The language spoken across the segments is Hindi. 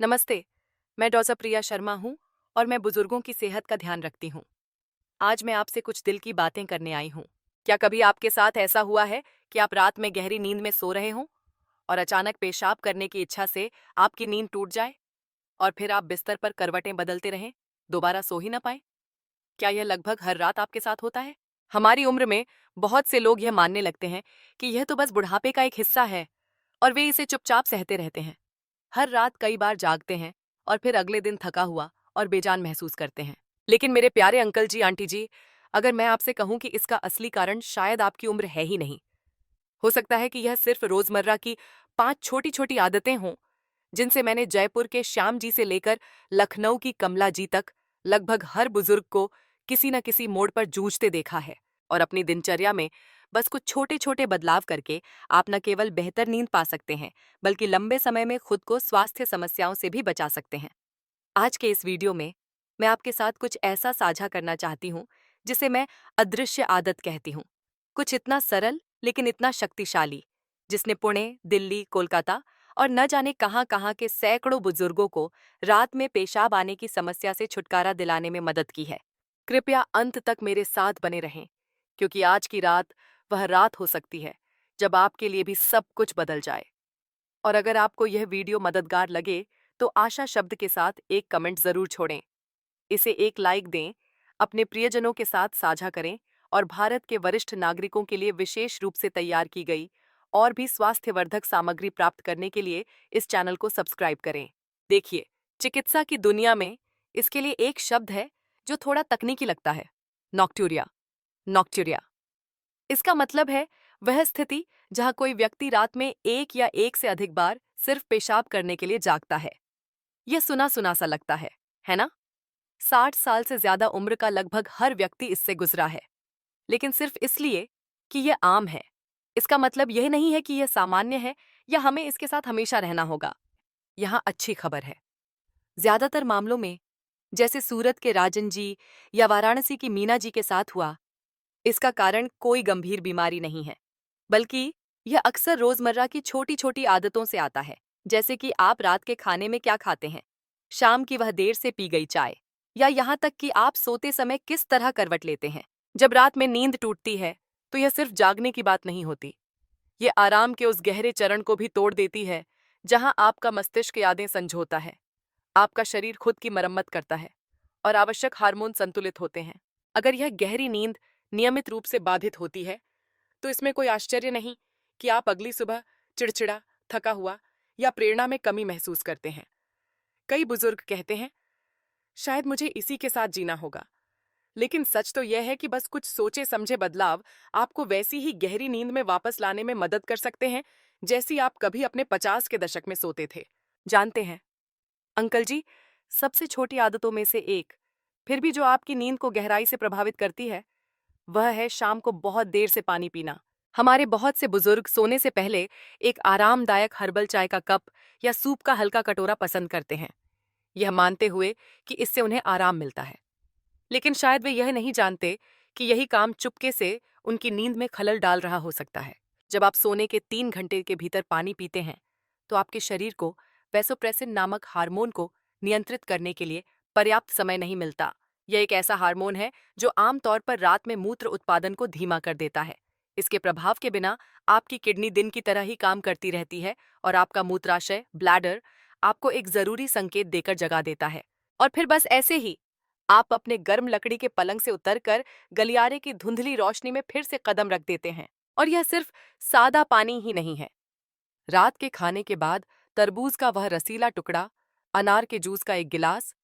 नमस्ते। मैं डॉक्टर प्रिया शर्मा हूँ और मैं बुजुर्गों की सेहत का ध्यान रखती हूँ। आज मैं आपसे कुछ दिल की बातें करने आई हूँ। क्या कभी आपके साथ ऐसा हुआ है कि आप रात में गहरी नींद में सो रहे हों और अचानक पेशाब करने की इच्छा से आपकी नींद टूट जाए और फिर आप बिस्तर पर करवटें बदलते रहें, दोबारा सो ही ना पाएं? क्या यह लगभग हर रात आपके साथ होता है? हमारी उम्र में बहुत से लोग यह मानने लगते हैं कि यह तो बस बुढ़ापे का एक हिस्सा है और वे इसे चुपचाप सहते रहते हैं। हर रात कई बार जागते हैं और फिर अगले दिन थका हुआ और बेजान महसूस करते हैं। लेकिन मेरे प्यारे अंकल जी, आंटी जी, अगर मैं आपसे कहूं कि इसका असली कारण शायद आपकी उम्र है ही नहीं। हो सकता है कि यह सिर्फ रोजमर्रा की 5 छोटी-छोटी आदतें हों, जिनसे मैंने जयपुर के श्याम जी से लेकर लखनऊ की कमला जी तक लगभग हर बुजुर्ग को किसी न किसी मोड़ पर जूझते देखा है। और अपनी दिनचर्या में बस कुछ छोटे-छोटे बदलाव करके आप न केवल बेहतर नींद पा सकते हैं, बल्कि लंबे समय में खुद को स्वास्थ्य समस्याओं से भी बचा सकते हैं। आज के इस वीडियो में मैं आपके साथ कुछ ऐसा साझा करना चाहती हूँ जिसे मैं अदृश्य आदत कहती हूँ। कुछ इतना सरल लेकिन इतना शक्तिशाली, जिसने पुणे, दिल्ली, कोलकाता और न जाने कहाँ-कहाँ के सैकड़ों बुजुर्गों को रात में पेशाब आने की समस्या से छुटकारा दिलाने में मदद की है। कृपया अंत तक मेरे साथ बने रहें, क्योंकि आज की रात वह रात हो सकती है जब आपके लिए भी सब कुछ बदल जाए। और अगर आपको यह वीडियो मददगार लगे तो आशा शब्द के साथ एक कमेंट जरूर छोड़ें, इसे एक लाइक दें, अपने प्रियजनों के साथ साझा करें और भारत के वरिष्ठ नागरिकों के लिए विशेष रूप से तैयार की गई और भी स्वास्थ्यवर्धक सामग्री प्राप्त करने के लिए इस चैनल को सब्सक्राइब करें। देखिए, चिकित्सा की दुनिया में इसके लिए एक शब्द है जो थोड़ा तकनीकी लगता है, नॉक्ट्यूरिया। नॉक्ट्यूरिया इसका मतलब है वह स्थिति जहां कोई व्यक्ति रात में एक या एक से अधिक बार सिर्फ पेशाब करने के लिए जागता है। यह सुना सुना सा लगता है ना? 60 साल से ज्यादा उम्र का लगभग हर व्यक्ति इससे गुजरा है, लेकिन सिर्फ इसलिए कि यह आम है, इसका मतलब यह नहीं है कि यह सामान्य है या हमें इसके साथ हमेशा रहना होगा। यहां अच्छी खबर है, ज्यादातर मामलों में, जैसे सूरत के राजन जी या वाराणसी की मीना जी के साथ हुआ, इसका कारण कोई गंभीर बीमारी नहीं है, बल्कि यह अक्सर रोजमर्रा की छोटी छोटी आदतों से आता है। जैसे कि आप रात के खाने में क्या खाते हैं, शाम की वह देर से पी गई चाय, या यहाँ तक कि आप सोते समय किस तरह करवट लेते हैं। जब रात में नींद टूटती है तो यह सिर्फ जागने की बात नहीं होती, ये आराम के उस गहरे चरण को भी तोड़ देती है जहां आपका मस्तिष्क यादें संजोता है, आपका शरीर खुद की मरम्मत करता है और आवश्यक हार्मोन संतुलित होते हैं। अगर यह गहरी नींद नियमित रूप से बाधित होती है तो इसमें कोई आश्चर्य नहीं कि आप अगली सुबह चिड़चिड़ा, थका हुआ या प्रेरणा में कमी महसूस करते हैं। कई बुजुर्ग कहते हैं, शायद मुझे इसी के साथ जीना होगा। लेकिन सच तो यह है कि बस कुछ सोचे समझे बदलाव आपको वैसी ही गहरी नींद में वापस लाने में मदद कर सकते हैं जैसी आप कभी अपने 50 के दशक में सोते थे। जानते हैं अंकल जी, सबसे छोटी आदतों में से एक, फिर भी जो आपकी नींद को गहराई से प्रभावित करती है, वह है शाम को बहुत देर से पानी पीना। हमारे बहुत से बुजुर्ग सोने से पहले एक आरामदायक हर्बल चाय का कप या सूप का हल्का कटोरा पसंद करते हैं, यह मानते हुए कि इससे उन्हें आराम मिलता है। लेकिन शायद वे यह नहीं जानते कि यही काम चुपके से उनकी नींद में खलल डाल रहा हो सकता है। जब आप सोने के 3 घंटे के भीतर पानी पीते हैं तो आपके शरीर को वैसोप्रेसिन नामक हार्मोन को नियंत्रित करने के लिए पर्याप्त समय नहीं मिलता। यह एक ऐसा हार्मोन है जो आमतौर पर रात में मूत्र उत्पादन को धीमा कर देता है। इसके प्रभाव के बिना आपकी किडनी दिन की तरह ही काम करती रहती है और आपका मूत्राशय, ब्लैडर, आपको एक जरूरी संकेत देकर जगा देता है। और फिर बस ऐसे ही आप अपने गर्म लकड़ी के पलंग से उतरकर गलियारे की धुंधली रोशनी में फिर से कदम रख देते हैं। और यह सिर्फ सादा पानी ही नहीं है। रात के खाने के बाद तरबूज का वह रसीला टुकड़ा, अनार के जूस का एक गिलास,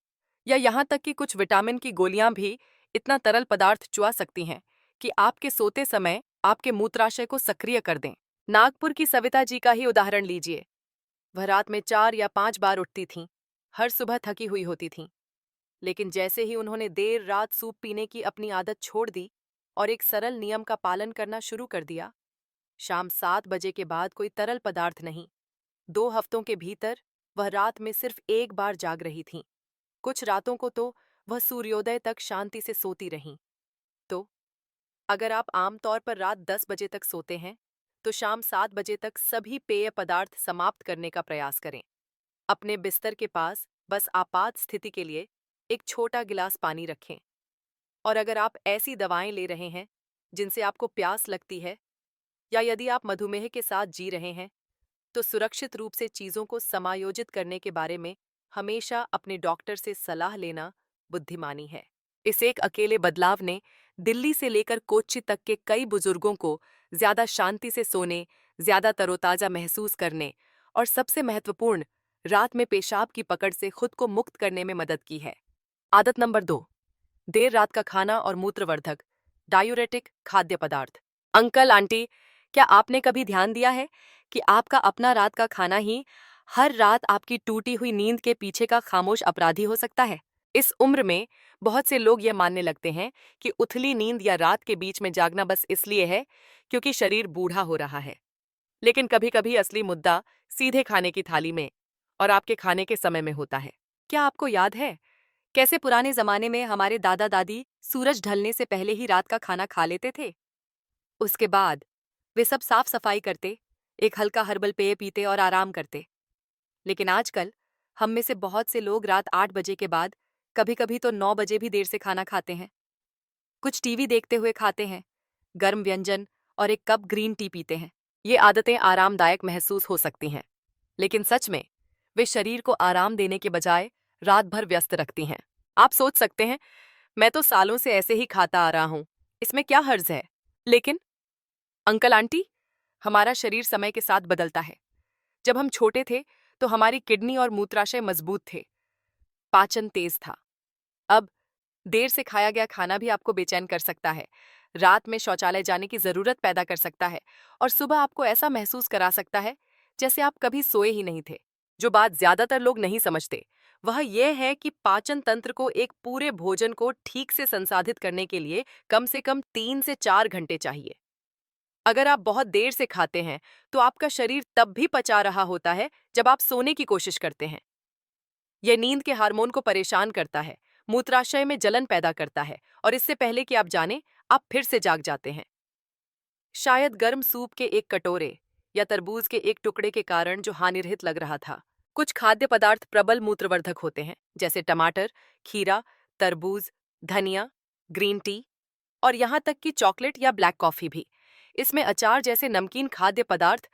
या यहाँ तक कि कुछ विटामिन की गोलियां भी इतना तरल पदार्थ चुआ सकती हैं कि आपके सोते समय आपके मूत्राशय को सक्रिय कर दें। नागपुर की सविता जी का ही उदाहरण लीजिए। वह रात में 4 या 5 बार उठती थीं, हर सुबह थकी हुई होती थीं, लेकिन जैसे ही उन्होंने देर रात सूप पीने की अपनी आदत छोड़ दी और एक सरल नियम का पालन करना शुरू कर दिया, शाम 7 बजे के बाद कोई तरल पदार्थ नहीं, 2 हफ्तों के भीतर वह रात में सिर्फ एक बार जाग रही थीं। कुछ रातों को तो वह सूर्योदय तक शांति से सोती रहीं। तो अगर आप आमतौर पर रात 10 बजे तक सोते हैं, तो शाम 7 बजे तक सभी पेय पदार्थ समाप्त करने का प्रयास करें। अपने बिस्तर के पास बस आपात स्थिति के लिए एक छोटा गिलास पानी रखें। और अगर आप ऐसी दवाएं ले रहे हैं जिनसे आपको प्यास लगती है, या यदि आप मधुमेह के साथ जी रहे हैं, तो सुरक्षित रूप से चीजों को समायोजित करने के बारे में हमेशा अपने डॉक्टर से सलाह लेना बुद्धिमानी है। इस एक अकेले बदलाव ने दिल्ली से लेकर कोच्चि तक के कई बुजुर्गों को ज्यादा शांति से सोने, ज्यादा तरोताजा महसूस करने और सबसे महत्वपूर्ण, रात में पेशाब की पकड़ से खुद को मुक्त करने में मदद की है। आदत नंबर 2, देर रात का खाना और मूत्रवर्धक डायूरेटिक खाद्य पदार्थ। अंकल आंटी, क्या आपने कभी ध्यान दिया है कि आपका अपना रात का खाना ही हर रात आपकी टूटी हुई नींद के पीछे का खामोश अपराधी हो सकता है? इस उम्र में बहुत से लोग यह मानने लगते हैं कि उथली नींद या रात के बीच में जागना बस इसलिए है क्योंकि शरीर बूढ़ा हो रहा है। लेकिन कभी कभी असली मुद्दा सीधे खाने की थाली में और आपके खाने के समय में होता है। क्या आपको याद है कैसे पुराने जमाने में हमारे दादा दादी सूरज ढलने से पहले ही रात का खाना खा लेते थे? उसके बाद वे सब साफ सफाई करते, एक हल्का हर्बल पेय पीते और आराम करते। लेकिन आजकल हम में से बहुत से लोग रात 8 बजे के बाद, कभी कभी तो 9 बजे भी देर से खाना खाते हैं। कुछ टीवी देखते हुए खाते हैं, गर्म व्यंजन और एक कप ग्रीन टी पीते हैं। ये आदतें आरामदायक महसूस हो सकती हैं, लेकिन सच में वे शरीर को आराम देने के बजाय रात भर व्यस्त रखती हैं। आप सोच सकते हैं, मैं तो सालों से ऐसे ही खाता आ रहा हूं, इसमें क्या हर्ज है? लेकिन अंकल आंटी, हमारा शरीर समय के साथ बदलता है। जब हम छोटे थे तो हमारी किडनी और मूत्राशय मजबूत थे, पाचन तेज था। अब देर से खाया गया खाना भी आपको बेचैन कर सकता है, रात में शौचालय जाने की जरूरत पैदा कर सकता है और सुबह आपको ऐसा महसूस करा सकता है जैसे आप कभी सोए ही नहीं थे। जो बात ज्यादातर लोग नहीं समझते वह यह है कि पाचन तंत्र को एक पूरे भोजन को ठीक से संसाधित करने के लिए कम से कम 3 से 4 घंटे चाहिए। अगर आप बहुत देर से खाते हैं तो आपका शरीर तब भी पचा रहा होता है जब आप सोने की कोशिश करते हैं। यह नींद के हार्मोन को परेशान करता है, मूत्राशय में जलन पैदा करता है और इससे पहले कि आप जानें, आप फिर से जाग जाते हैं। शायद गर्म सूप के एक कटोरे या तरबूज के एक टुकड़े के कारण जो हानिरहित लग रहा था। कुछ खाद्य पदार्थ प्रबल मूत्रवर्धक होते हैं, जैसे टमाटर, खीरा, तरबूज, धनिया, ग्रीन टी और यहाँ तक कि चॉकलेट या ब्लैक कॉफी भी। इसमें अचार जैसे नमकीन खाद्य पदार्थ,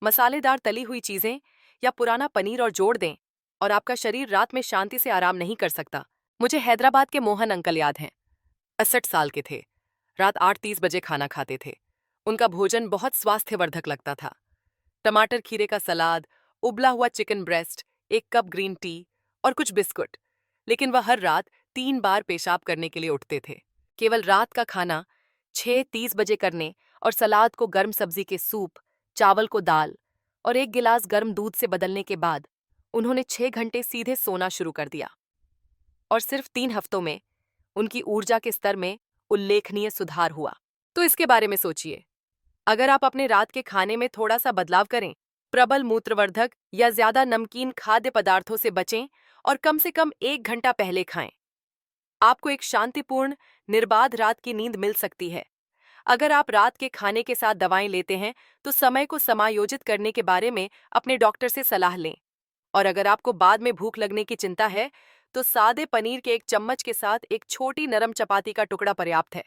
मसालेदार तली हुई चीजें या पुराना पनीर और जोड़ दें और आपका शरीर रात में शांति से आराम नहीं कर सकता। मुझे हैदराबाद के मोहन अंकल याद हैं। 68 साल के थे, रात 8:30 बजे खाना खाते थे। उनका भोजन बहुत स्वास्थ्यवर्धक लगता था। टमाटर खीरे का सलाद, उबला हुआ चिकन ब्रेस्ट, एक कप ग्रीन टी और कुछ बिस्कुट। लेकिन वह हर रात 3 बार पेशाब करने के लिए उठते थे। केवल रात का खाना 6:30 बजे करने और सलाद को गर्म सब्जी के सूप, चावल को दाल और एक गिलास गर्म दूध से बदलने के बाद उन्होंने 6 घंटे सीधे सोना शुरू कर दिया। और सिर्फ 3 हफ्तों में उनकी ऊर्जा के स्तर में उल्लेखनीय सुधार हुआ। तो इसके बारे में सोचिए, अगर आप अपने रात के खाने में थोड़ा सा बदलाव करें, प्रबल मूत्रवर्धक या ज्यादा नमकीन खाद्य पदार्थों से बचें और कम से कम 1 घंटा पहले खाएं, आपको एक शांतिपूर्ण, निर्बाध रात की नींद मिल सकती है। अगर आप रात के खाने के साथ दवाएं लेते हैं तो समय को समायोजित करने के बारे में अपने डॉक्टर से सलाह लें। और अगर आपको बाद में भूख लगने की चिंता है तो सादे पनीर के एक चम्मच के साथ एक छोटी नरम चपाती का टुकड़ा पर्याप्त है,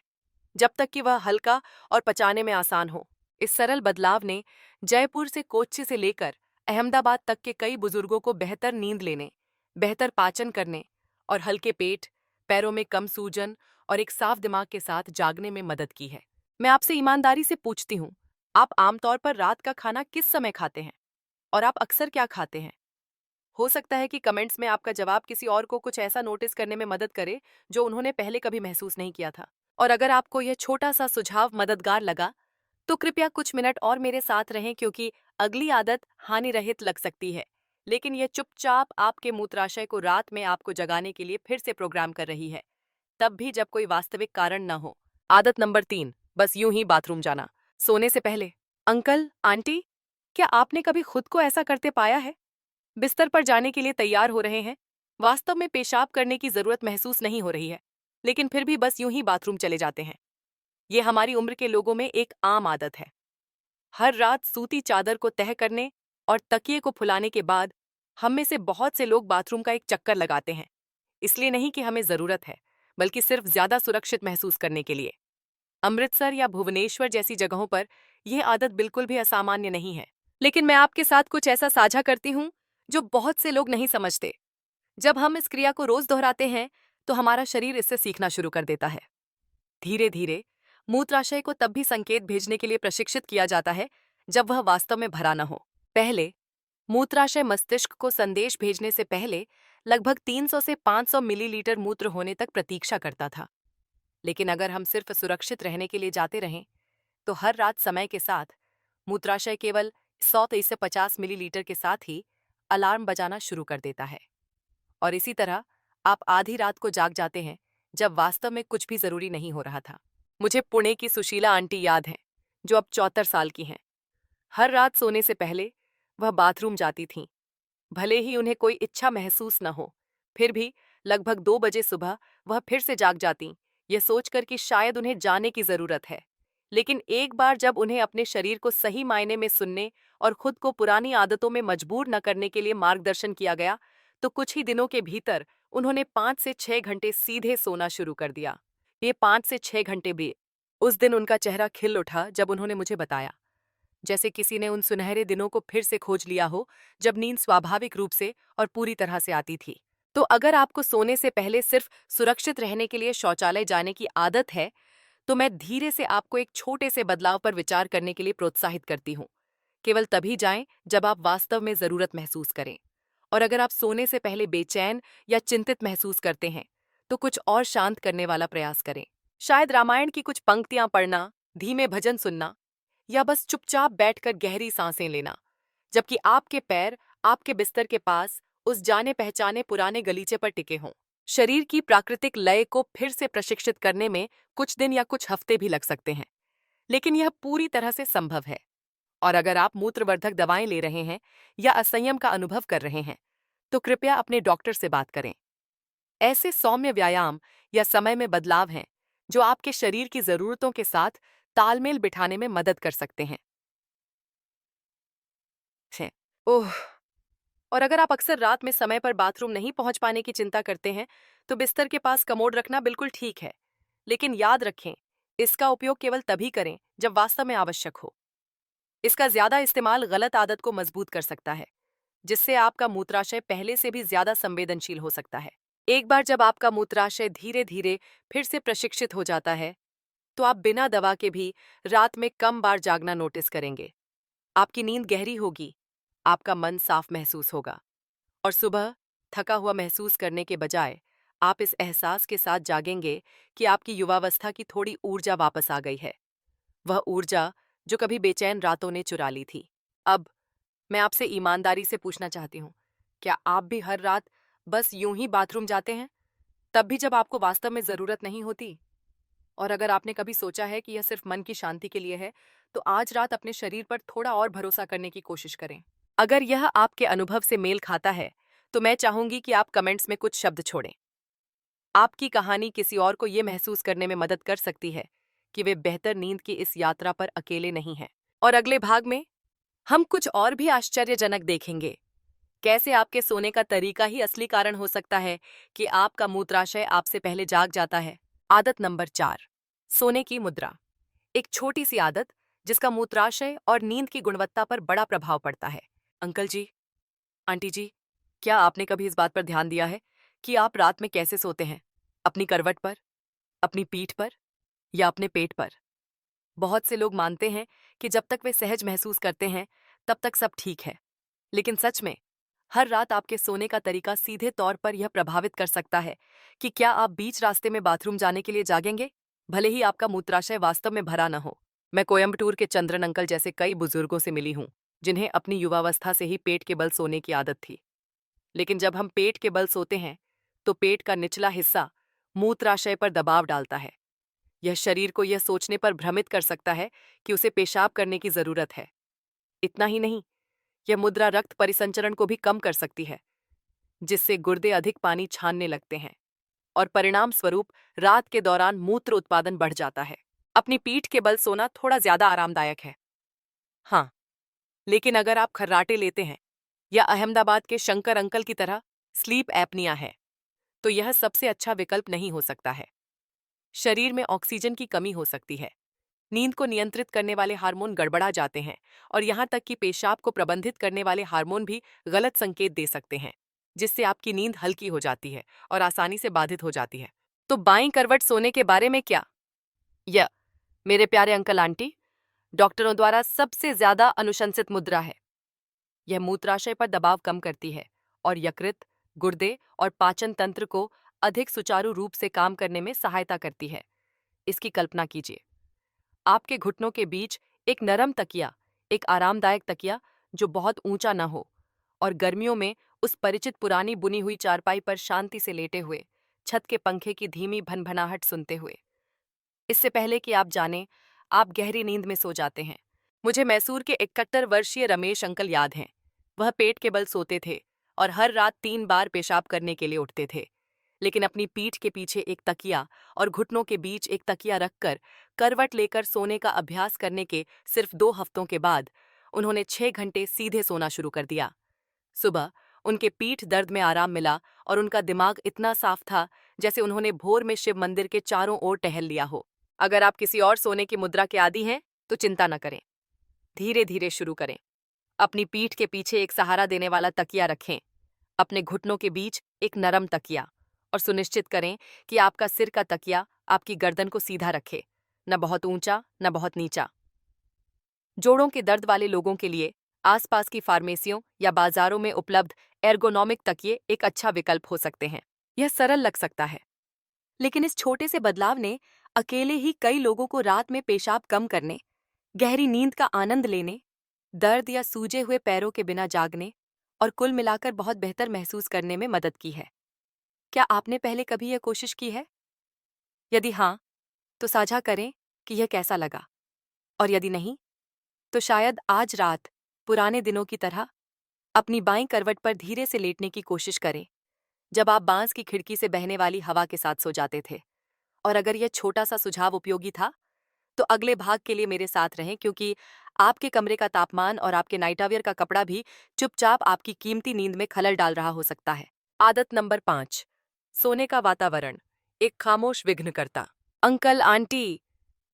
जब तक कि वह हल्का और पचाने में आसान हो। इस सरल बदलाव ने जयपुर से कोच्चि से लेकर अहमदाबाद तक के कई बुजुर्गों को बेहतर नींद लेने, बेहतर पाचन करने और हल्के पेट, पैरों में कम सूजन और एक साफ दिमाग के साथ जागने में मदद की है। मैं आपसे ईमानदारी से पूछती हूँ, आप आमतौर पर रात का खाना किस समय खाते हैं और आप अक्सर क्या खाते हैं? हो सकता है कि कमेंट्स में आपका जवाब किसी और को कुछ ऐसा नोटिस करने में मदद करे जो उन्होंने पहले कभी महसूस नहीं किया था। और अगर आपको यह छोटा सा सुझाव मददगार लगा तो कृपया कुछ मिनट और मेरे साथ रहें, क्योंकि अगली आदत हानि रहित लग सकती है, लेकिन यह चुपचाप आपके मूत्राशय को रात में आपको जगाने के लिए फिर से प्रोग्राम कर रही है, तब भी जब कोई वास्तविक कारण न हो। आदत नंबर 3, बस यूं ही बाथरूम जाना सोने से पहले। अंकल आंटी, क्या आपने कभी खुद को ऐसा करते पाया है? बिस्तर पर जाने के लिए तैयार हो रहे हैं, वास्तव में पेशाब करने की जरूरत महसूस नहीं हो रही है, लेकिन फिर भी बस यूं ही बाथरूम चले जाते हैं। ये हमारी उम्र के लोगों में एक आम आदत है। हर रात सूती चादर को तह करने और तकिए को फुलाने के बाद हम में से बहुत से लोग बाथरूम का एक चक्कर लगाते हैं, इसलिए नहीं कि हमें जरूरत है, बल्कि सिर्फ ज्यादा सुरक्षित महसूस करने के लिए। अमृतसर या भुवनेश्वर जैसी जगहों पर यह आदत बिल्कुल भी असामान्य नहीं है। लेकिन मैं आपके साथ कुछ ऐसा साझा करती हूँ जो बहुत से लोग नहीं समझते। जब हम इस क्रिया को रोज दोहराते हैं, तो हमारा शरीर इससे सीखना शुरू कर देता है। धीरे धीरे मूत्राशय को तब भी संकेत भेजने के लिए प्रशिक्षित किया जाता है जब वह वास्तव में भरा न हो। पहले मूत्राशय मस्तिष्क को संदेश भेजने से पहले लगभग 300 से 500 मिलीलीटर मूत्र होने तक प्रतीक्षा करता था। लेकिन अगर हम सिर्फ सुरक्षित रहने के लिए जाते रहें, तो हर रात समय के साथ मूत्राशय केवल 100 से 50 मिलीलीटर के साथ ही अलार्म बजाना शुरू कर देता है। और इसी तरह आप आधी रात को जाग जाते हैं, जब वास्तव में कुछ भी जरूरी नहीं हो रहा था। मुझे पुणे की सुशीला आंटी याद हैं, जो अब 74 साल की हैं। हर रात सोने से पहले वह बाथरूम जाती थीं, भले ही उन्हें कोई इच्छा महसूस न हो। फिर भी लगभग 2 बजे सुबह वह फिर से जाग जातीं, यह सोचकर कि शायद उन्हें जाने की जरूरत है। लेकिन एक बार जब उन्हें अपने शरीर को सही मायने में सुनने और खुद को पुरानी आदतों में मजबूर न करने के लिए मार्गदर्शन किया गया, तो कुछ ही दिनों के भीतर उन्होंने 5 से 6 घंटे सीधे सोना शुरू कर दिया। ये 5 से 6 घंटे भी। उस दिन उनका चेहरा खिल उठा जब उन्होंने मुझे बताया, जैसे किसी ने उन सुनहरे दिनों को फिर से खोज लिया हो, जब नींद स्वाभाविक रूप से और पूरी तरह से आती थी। तो अगर आपको सोने से पहले सिर्फ सुरक्षित रहने के लिए शौचालय जाने की आदत है, तो मैं धीरे से आपको एक छोटे से बदलाव पर विचार करने के लिए प्रोत्साहित करती हूँ। केवल तभी जाएं जब आप वास्तव में जरूरत महसूस करें। और अगर आप सोने से पहले बेचैन या चिंतित महसूस करते हैं, तो कुछ और शांत करने वाला प्रयास करें। शायद रामायण की कुछ पंक्तियां पढ़ना, धीमे भजन सुनना, या बस चुपचाप बैठकर गहरी सांसें लेना, जबकि आपके पैर आपके बिस्तर के पास उस जाने पहचाने पुराने गलीचे पर टिके हों। शरीर की प्राकृतिक लय को फिर से प्रशिक्षित करने में कुछ दिन या कुछ हफ्ते भी लग सकते हैं, लेकिन यह पूरी तरह से संभव है। और अगर आप मूत्रवर्धक दवाएं ले रहे हैं या असंयम का अनुभव कर रहे हैं, तो कृपया अपने डॉक्टर से बात करें। ऐसे सौम्य व्यायाम या समय में बदलाव हैं जो आपके शरीर की जरूरतों के साथ तालमेल बिठाने में मदद कर सकते हैं। ओह, और अगर आप अक्सर रात में समय पर बाथरूम नहीं पहुंच पाने की चिंता करते हैं, तो बिस्तर के पास कमोड रखना बिल्कुल ठीक है। लेकिन याद रखें, इसका उपयोग केवल तभी करें जब वास्तव में आवश्यक हो। इसका ज्यादा इस्तेमाल गलत आदत को मजबूत कर सकता है, जिससे आपका मूत्राशय पहले से भी ज्यादा संवेदनशील हो सकता है। एक बार जब आपका मूत्राशय धीरे धीरे फिर से प्रशिक्षित हो जाता है, तो आप बिना दवा के भी रात में कम बार जागना नोटिस करेंगे। आपकी नींद गहरी होगी, आपका मन साफ महसूस होगा, और सुबह थका हुआ महसूस करने के बजाय आप इस एहसास के साथ जागेंगे कि आपकी युवावस्था की थोड़ी ऊर्जा वापस आ गई है, वह ऊर्जा जो कभी बेचैन रातों ने चुरा ली थी। अब मैं आपसे ईमानदारी से पूछना चाहती हूँ, क्या आप भी हर रात बस यूं ही बाथरूम जाते हैं, तब भी जब आपको वास्तव में जरूरत नहीं होती? और अगर आपने कभी सोचा है कि यह सिर्फ मन की शांति के लिए है, तो आज रात अपने शरीर पर थोड़ा और भरोसा करने की कोशिश करें। अगर यह आपके अनुभव से मेल खाता है, तो मैं चाहूंगी कि आप कमेंट्स में कुछ शब्द छोड़ें। आपकी कहानी किसी और को यह महसूस करने में मदद कर सकती है कि वे बेहतर नींद की इस यात्रा पर अकेले नहीं हैं। और अगले भाग में हम कुछ और भी आश्चर्यजनक देखेंगे। कैसे आपके सोने का तरीका ही असली कारण हो सकता है कि आपका मूत्राशय आपसे पहले जाग जाता है। आदत नंबर 4, सोने की मुद्रा। एक छोटी सी आदत जिसका मूत्राशय और नींद की गुणवत्ता पर बड़ा प्रभाव पड़ता है। अंकल जी, आंटी जी, क्या आपने कभी इस बात पर ध्यान दिया है कि आप रात में कैसे सोते हैं? अपनी करवट पर, अपनी पीठ पर, या अपने पेट पर? बहुत से लोग मानते हैं कि जब तक वे सहज महसूस करते हैं, तब तक सब ठीक है। लेकिन सच में हर रात आपके सोने का तरीका सीधे तौर पर यह प्रभावित कर सकता है कि क्या आप बीच रास्ते में बाथरूम जाने के लिए जागेंगे, भले ही आपका मूत्राशय वास्तव में भरा न हो। मैं कोयम्बटूर के चंद्रन अंकल जैसे कई बुजुर्गों से मिली हूँ, जिन्हें अपनी युवावस्था से ही पेट के बल सोने की आदत थी। लेकिन जब हम पेट के बल सोते हैं, तो पेट का निचला हिस्सा मूत्राशय पर दबाव डालता है। यह शरीर को यह सोचने पर भ्रमित कर सकता है कि उसे पेशाब करने की जरूरत है। इतना ही नहीं, यह मुद्रा रक्त परिसंचरण को भी कम कर सकती है, जिससे गुर्दे अधिक पानी छानने लगते हैं, और परिणाम स्वरूप रात के दौरान मूत्र उत्पादन बढ़ जाता है। अपनी पीठ के बल सोना थोड़ा ज्यादा आरामदायक है, हाँ, लेकिन अगर आप खर्राटे लेते हैं या अहमदाबाद के शंकर अंकल की तरह स्लीप एपनिया है, तो यह सबसे अच्छा विकल्प नहीं हो सकता है। शरीर में ऑक्सीजन की कमी हो सकती है, नींद को नियंत्रित करने वाले हार्मोन गड़बड़ा जाते हैं और यहाँ तक कि पेशाब को प्रबंधित करने वाले हार्मोन भी गलत संकेत दे सकते हैं, जिससे आपकी नींद हल्की हो जाती है और आसानी से बाधित हो जाती है। तो बाईं करवट सोने के बारे में क्या? यह, मेरे प्यारे अंकल आंटी, डॉक्टरों द्वारा सबसे ज्यादा अनुशंसित मुद्रा है। यह मूत्राशय पर दबाव कम करती है और यकृत, गुर्दे और पाचन तंत्र को अधिक सुचारू रूप से काम करने में सहायता करती है। इसकी कल्पना कीजिए, आपके घुटनों के बीच एक नरम तकिया, एक आरामदायक तकिया जो बहुत ऊंचा न हो, और गर्मियों में उस परिचित पुरानी बुनी हुई चारपाई पर शांति से लेटे हुए, छत के पंखे की धीमी भनभनाहट सुनते हुए। इससे पहले कि आप जानें, आप गहरी नींद में सो जाते हैं। मुझे मैसूर के 71 वर्षीय रमेश अंकल याद हैं। वह पेट के बल सोते थे और हर रात 3 बार पेशाब करने के लिए उठते थे, लेकिन अपनी पीठ के पीछे एक तकिया और घुटनों के बीच एक तकिया रखकर करवट लेकर सोने का अभ्यास करने के सिर्फ 2 हफ्तों के बाद उन्होंने 6 घंटे सीधे सोना शुरू कर दिया। सुबह उनके पीठ दर्द में आराम मिला और उनका दिमाग इतना साफ था जैसे उन्होंने भोर में शिव मंदिर के चारों ओर टहल लिया हो। अगर आप किसी और सोने की मुद्रा के आदी हैं, तो चिंता न करें, धीरे धीरे शुरू करें। अपनी पीठ के पीछे एक सहारा देने वाला तकिया रखें, अपने घुटनों के बीच एक नरम तकिया, और सुनिश्चित करें कि आपका सिर का तकिया आपकी गर्दन को सीधा रखे, न बहुत ऊंचा न बहुत नीचा। जोड़ों के दर्द वाले लोगों के लिए आसपास की फार्मेसियों या बाजारों में उपलब्ध एर्गोनॉमिक तकिए एक अच्छा विकल्प हो सकते हैं। यह सरल लग सकता है, लेकिन इस छोटे से बदलाव ने अकेले ही कई लोगों को रात में पेशाब कम करने, गहरी नींद का आनंद लेने, दर्द या सूजे हुए पैरों के बिना जागने और कुल मिलाकर बहुत बेहतर महसूस करने में मदद की है। क्या आपने पहले कभी यह कोशिश की है? यदि हाँ, तो साझा करें कि यह कैसा लगा, और यदि नहीं, तो शायद आज रात पुराने दिनों की तरह अपनी बाईं करवट पर धीरे से लेटने की कोशिश करें, जब आप बांस की खिड़की से बहने वाली हवा के साथ सो जाते थे। और अगर यह छोटा सा सुझाव उपयोगी था, तो अगले भाग के लिए मेरे साथ रहें, क्योंकि आपके कमरे का तापमान और आपके नाइटावियर का कपड़ा भी चुपचाप आपकी कीमती नींद में खलल डाल रहा हो सकता है। आदत नंबर 5, सोने का वातावरण एक खामोश विघ्नकर्ता। अंकल आंटी,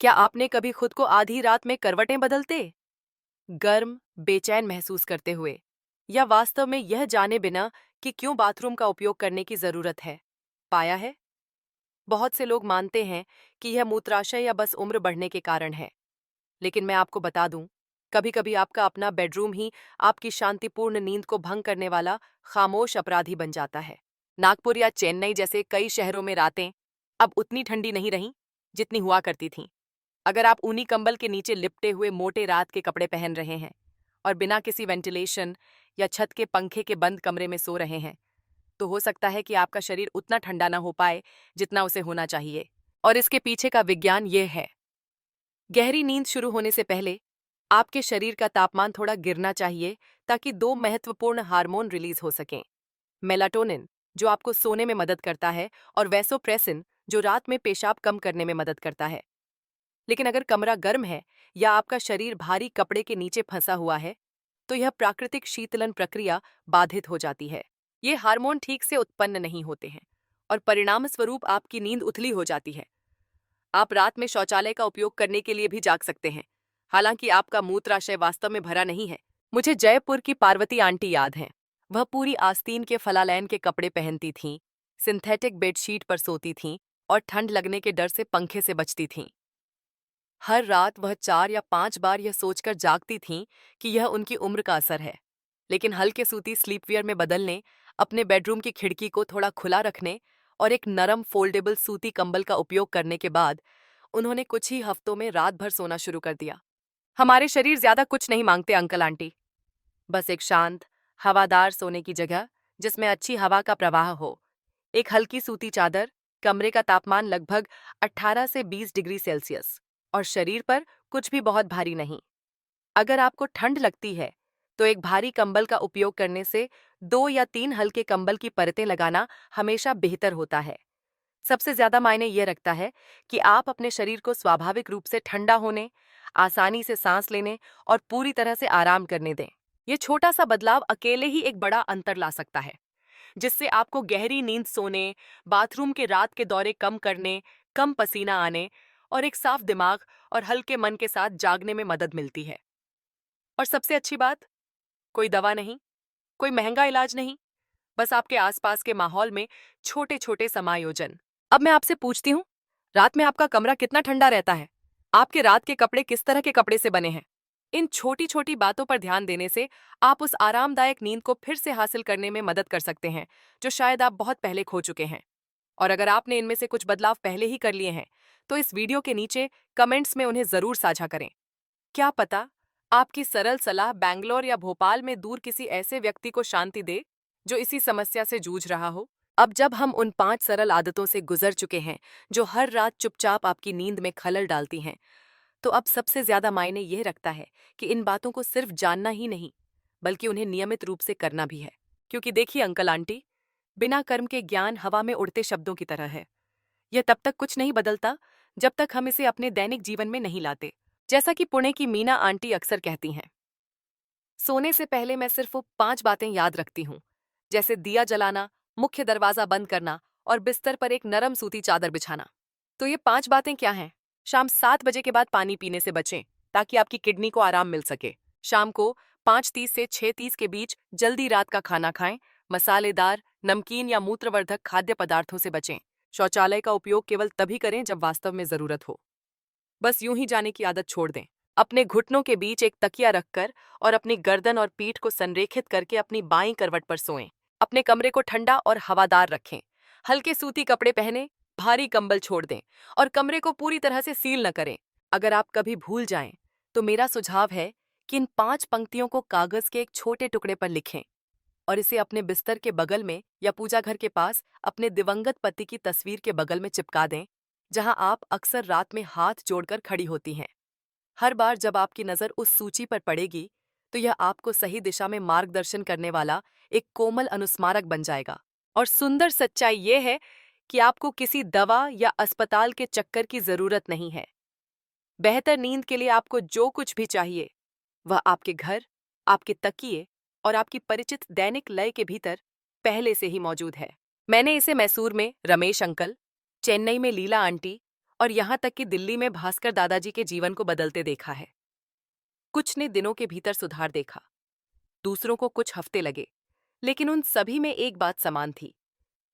क्या आपने कभी खुद को आधी रात में करवटें बदलते, गर्म, बेचैन महसूस करते हुए, या वास्तव में यह जाने बिना कि क्यों बाथरूम का उपयोग करने की जरूरत है, पाया है? बहुत से लोग मानते हैं कि यह मूत्राशय या बस उम्र बढ़ने के कारण है, लेकिन मैं आपको बता दूं, कभी-कभी आपका अपना बेडरूम ही आपकी शांतिपूर्ण नींद को भंग करने वाला खामोश अपराधी बन जाता है। नागपुर या चेन्नई जैसे कई शहरों में रातें अब उतनी ठंडी नहीं रहीं जितनी हुआ करती थीं। अगर आप ऊनी कंबल के नीचे लिपटे हुए मोटे रात के कपड़े पहन रहे हैं और बिना किसी वेंटिलेशन या छत के पंखे के बंद कमरे में सो रहे हैं, तो हो सकता है कि आपका शरीर उतना ठंडा ना हो पाए जितना उसे होना चाहिए। और इसके पीछे का विज्ञान ये है, गहरी नींद शुरू होने से पहले आपके शरीर का तापमान थोड़ा गिरना चाहिए, ताकि 2 महत्वपूर्ण हार्मोन रिलीज हो सकें। मेलाटोनिन, जो आपको सोने में मदद करता है, और वैसोप्रेसिन, जो रात में पेशाब कम करने में मदद करता है। लेकिन अगर कमरा गर्म है या आपका शरीर भारी कपड़े के नीचे फंसा हुआ है, तो यह प्राकृतिक शीतलन प्रक्रिया बाधित हो जाती है। ये हार्मोन ठीक से उत्पन्न नहीं होते हैं और परिणामस्वरूप आपकी नींद उथली हो जाती है। आप रात में शौचालय का उपयोग करने के लिए भी जाग सकते हैं, हालांकि आपका मूत्राशय वास्तव में भरा नहीं है। मुझे जयपुर की पार्वती आंटी याद हैं। वह पूरी आस्तीन के फलालैन के कपड़े पहनती थीं, सिंथेटिक बेडशीट पर सोती थीं और ठंड लगने के डर से पंखे से बचती थीं। हर रात वह 4 या 5 बार यह सोचकर जागती थीं कि यह उनकी उम्र का असर है। लेकिन हल्के सूती स्लीपवियर में बदलने, अपने बेडरूम की खिड़की को थोड़ा खुला रखने और एक नरम फोल्डेबल सूती कंबल का उपयोग करने के बाद उन्होंने कुछ ही हफ्तों में रात भर सोना शुरू कर दिया। हमारे शरीर ज्यादा कुछ नहीं मांगते अंकल आंटी, बस एक शांत, हवादार सोने की जगह जिसमें अच्छी हवा का प्रवाह हो, एक हल्की सूती चादर, कमरे का तापमान लगभग 18 से 20 डिग्री सेल्सियस, और शरीर पर कुछ भी बहुत भारी नहीं। अगर आपको ठंड लगती है, तो एक भारी कंबल का उपयोग करने से 2 या 3 हल्के कंबल की परतें लगाना हमेशा बेहतर होता है। सबसे ज्यादा मायने ये रखता है कि आप अपने शरीर को स्वाभाविक रूप से ठंडा होने, आसानी से सांस लेने और पूरी तरह से आराम करने दें। ये छोटा सा बदलाव अकेले ही एक बड़ा अंतर ला सकता है, जिससे आपको गहरी नींद सोने, बाथरूम के रात के दौरे कम करने, कम पसीना आने और एक साफ दिमाग और हल्के मन के साथ जागने में मदद मिलती है। और सबसे अच्छी बात, कोई दवा नहीं, कोई महंगा इलाज नहीं, बस आपके आसपास के माहौल में छोटे छोटे समायोजन। अब मैं आपसे पूछती हूँ, रात में आपका कमरा कितना ठंडा रहता है? आपके रात के कपड़े किस तरह के कपड़े से बने हैं? इन छोटी छोटी बातों पर ध्यान देने से आप उस आरामदायक नींद को फिर से हासिल करने में मदद कर सकते हैं, जो शायद आप बहुत पहले खो चुके हैं। और अगर आपने इनमें से कुछ बदलाव पहले ही कर लिए हैं, तो इस वीडियो के नीचे कमेंट्स में उन्हें जरूर साझा करें। क्या पता आपकी सरल सलाह बैंगलोर या भोपाल में दूर किसी ऐसे व्यक्ति को शांति दे जो इसी समस्या से जूझ रहा हो। अब जब हम उन 5 सरल आदतों से गुजर चुके हैं जो हर रात चुपचाप आपकी नींद में खलल डालती हैं, तो अब सबसे ज्यादा मायने यह रखता है कि इन बातों को सिर्फ जानना ही नहीं, बल्कि उन्हें नियमित रूप से करना भी है। क्योंकि देखिए अंकल आंटी, बिना कर्म के ज्ञान हवा में उड़ते शब्दों की तरह है। यह तब तक कुछ नहीं बदलता जब तक हम इसे अपने दैनिक जीवन में नहीं लाते। जैसा कि पुणे की मीना आंटी अक्सर कहती हैं, सोने से पहले मैं सिर्फ वो 5 बातें याद रखती हूँ, जैसे दिया जलाना, मुख्य दरवाजा बंद करना और बिस्तर पर एक नरम सूती चादर बिछाना। तो ये 5 बातें क्या हैं? शाम 7 बजे के बाद पानी पीने से बचें, ताकि आपकी किडनी को आराम मिल सके। शाम को 5:30 से 6:30 के बीच जल्दी रात का खाना खाएं। मसालेदार, नमकीन या मूत्रवर्धक खाद्य पदार्थों से बचें। शौचालय का उपयोग केवल तभी करें जब वास्तव में जरूरत हो। बस यूं ही जाने की आदत छोड़ दें। अपने घुटनों के बीच एक तकिया रखकर और अपनी गर्दन और पीठ को संरेखित करके अपनी बाईं करवट पर सोएं। अपने कमरे को ठंडा और हवादार रखें। हल्के सूती कपड़े पहने, भारी कंबल छोड़ दें और कमरे को पूरी तरह से सील न करें। अगर आप कभी भूल जाएं, तो मेरा सुझाव है कि इन 5 पंक्तियों को कागज के एक छोटे टुकड़े पर लिखें और इसे अपने बिस्तर के बगल में या पूजा घर के पास अपने दिवंगत पति की तस्वीर के बगल में चिपका दें, जहां आप अक्सर रात में हाथ जोड़कर खड़ी होती हैं। हर बार जब आपकी नज़र उस सूची पर पड़ेगी, तो यह आपको सही दिशा में मार्गदर्शन करने वाला एक कोमल अनुस्मारक बन जाएगा। और सुंदर सच्चाई ये है कि आपको किसी दवा या अस्पताल के चक्कर की जरूरत नहीं है। बेहतर नींद के लिए आपको जो कुछ भी चाहिए, वह आपके घर, आपके तकिए और आपकी परिचित दैनिक लय के भीतर पहले से ही मौजूद है। मैंने इसे मैसूर में रमेश अंकल, चेन्नई में लीला आंटी और यहाँ तक कि दिल्ली में भास्कर दादाजी के जीवन को बदलते देखा है। कुछ ने दिनों के भीतर सुधार देखा, दूसरों को कुछ हफ्ते लगे, लेकिन उन सभी में एक बात समान थी,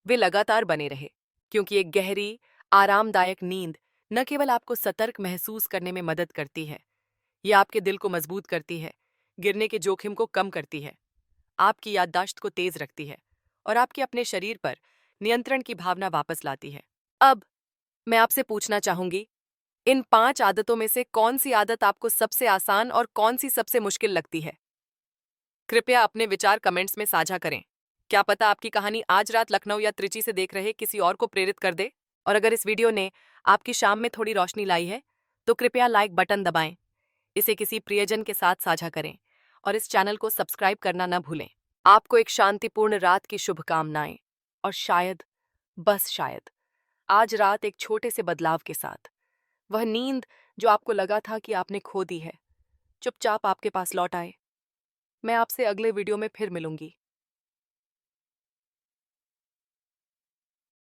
वे लगातार बने रहे। क्योंकि एक गहरी, आरामदायक नींद न केवल आपको सतर्क महसूस करने में मदद करती है, यह आपके दिल को मजबूत करती है, गिरने के जोखिम को कम करती है, आपकी याददाश्त को तेज रखती है और आपके अपने शरीर पर नियंत्रण की भावना वापस लाती है। अब मैं आपसे पूछना चाहूंगी, इन 5 आदतों में से कौन सी आदत आपको सबसे आसान और कौन सी सबसे मुश्किल लगती है? कृपया अपने विचार कमेंट्स में साझा करें। क्या पता आपकी कहानी आज रात लखनऊ या त्रिची से देख रहे किसी और को प्रेरित कर दे। और अगर इस वीडियो ने आपकी शाम में थोड़ी रोशनी लाई है, तो कृपया लाइक बटन दबाएं, इसे किसी प्रियजन के साथ साझा करें और इस चैनल को सब्सक्राइब करना न भूलें। आपको एक शांतिपूर्ण रात की शुभकामनाएं और शायद, बस शायद, आज रात एक छोटे से बदलाव के साथ वह नींद जो आपको लगा था कि आपने खो दी है, चुपचाप आपके पास लौट आए। मैं आपसे अगले वीडियो में फिर मिलूंगी।